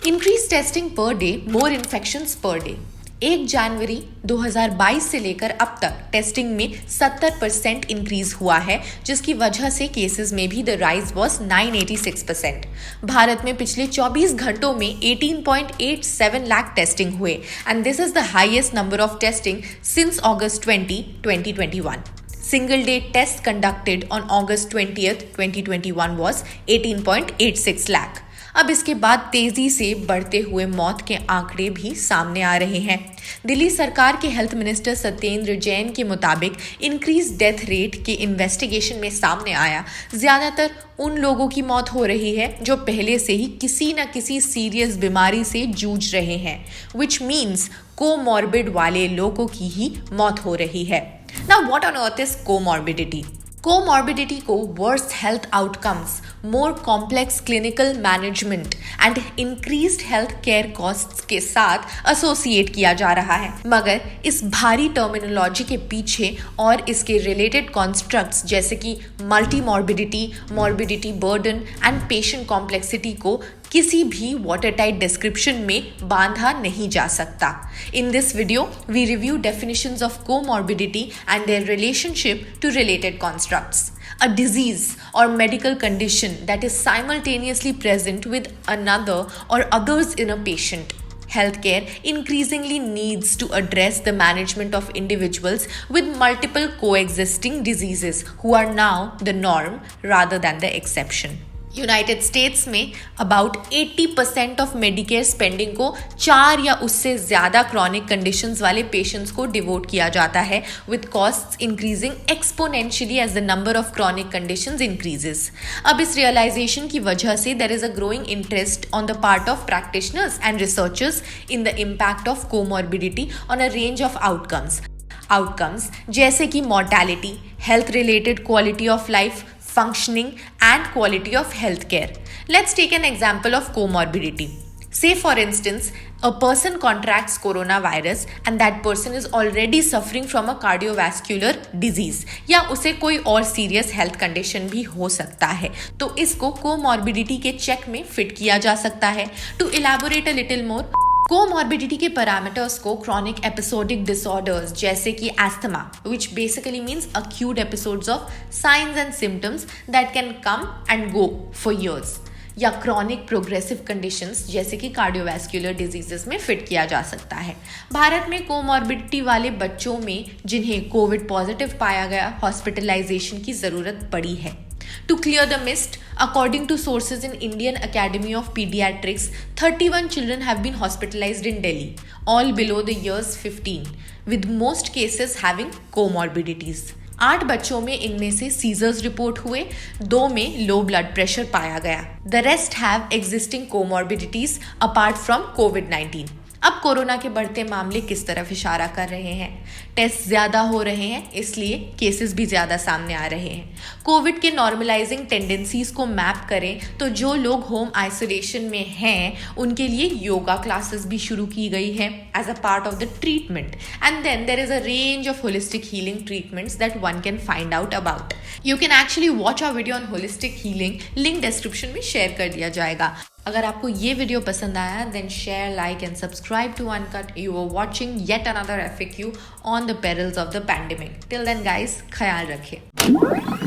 Increase testing per day, मोर infections per day. 1 जनवरी 2022 से लेकर अब तक टेस्टिंग में 70% इंक्रीज हुआ है, जिसकी वजह से केसेस में भी द राइज वॉज 986%। भारत में पिछले 24 घंटों में 18.87 लाख टेस्टिंग हुए and this is the highest number of testing since August 20, 2021. Single day tests conducted on August 20th, 2021 was 18.86 lakh. अब इसके बाद तेजी से बढ़ते हुए मौत के आंकड़े भी सामने आ रहे हैं। दिल्ली सरकार के हेल्थ मिनिस्टर सत्येंद्र जैन के मुताबिक इंक्रीज डेथ रेट के इन्वेस्टिगेशन में सामने आया ज्यादातर उन लोगों की मौत हो रही है जो पहले से ही किसी न किसी सीरियस बीमारी से जूझ रहे हैं, विच मीन्स कोमॉर्बिड वाले लोगों की ही मौत हो रही है। Now, what on earth is comorbidity? Comorbidity को worse health outcomes, more complex clinical management and increased health care costs के साथ एसोसिएट किया जा रहा है, मगर इस भारी टर्मिनोलॉजी के पीछे और इसके रिलेटेड कॉन्स्ट्रक्ट्स जैसे कि multi morbidity, morbidity burden and patient complexity को किसी भी वाटरटाइट डिस्क्रिप्शन में बांधा नहीं जा सकता। In this video we review definitions of comorbidity and their relationship to related constructs, a disease or medical condition that is simultaneously present with another or others in a patient. Healthcare increasingly needs to address the management of individuals with multiple coexisting diseases who are now the norm rather than the exception. United States में about 80% of Medicare spending को 4 या उससे ज़्यादा chronic conditions वाले patients को devote किया जाता है, with costs increasing exponentially as the number of chronic conditions increases. अब इस रियलाइजेशन की वजह से there is a growing interest on the part of practitioners and researchers in the impact of comorbidity on a range of outcomes जैसे कि mortality, health related quality of life, functioning and quality of healthcare. Let's take an example of comorbidity. Say for instance, a person contracts coronavirus and that person is already suffering from a cardiovascular disease या उसे कोई और serious health condition भी हो सकता है, तो इसको comorbidity के check में fit किया जा सकता है। To elaborate a little more, comorbidity के पैरामीटर्स को क्रॉनिक एपिसोडिक डिसऑर्डर्स जैसे कि asthma, which basically means acute episodes of signs and symptoms that can come and go for years, या क्रॉनिक प्रोग्रेसिव कंडीशंस जैसे कि कार्डियोवैस्कुलर डिजीजेस में fit किया जा सकता है। भारत में कोमॉर्बिडिटी वाले बच्चों में जिन्हें कोविड पॉजिटिव पाया गया, हॉस्पिटलाइजेशन की जरूरत पड़ी है। To clear the mist, according to sources in Indian Academy of Pediatrics, 31 children have been hospitalized in Delhi, all below the years 15, with most cases having comorbidities. 8 बच्चों में इनमें से सीजर्स रिपोर्ट हुए, 2 में लो ब्लड प्रेशर पाया गया। The rest have existing comorbidities apart from COVID-19. अब corona के बढ़ते मामले किस तरफ इशारा कर रहे हैं? टेस्ट ज़्यादा हो रहे हैं, इसलिए केसेस भी ज़्यादा सामने आ रहे हैं। कोविड के नॉर्मलाइजिंग टेंडेंसीज को मैप करें तो जो लोग होम आइसोलेशन में हैं उनके लिए योगा क्लासेस भी शुरू की गई है as a part of the treatment, and then there is a range of holistic healing treatments that one can find out about. You can actually watch our video on holistic healing, link description में share कर दिया जाएगा। अगर आपको ये video पसंद आया then share, like and subscribe to Uncut. You are watching yet another FAQ on the perils of the pandemic. Till then guys, ख्याल रखें।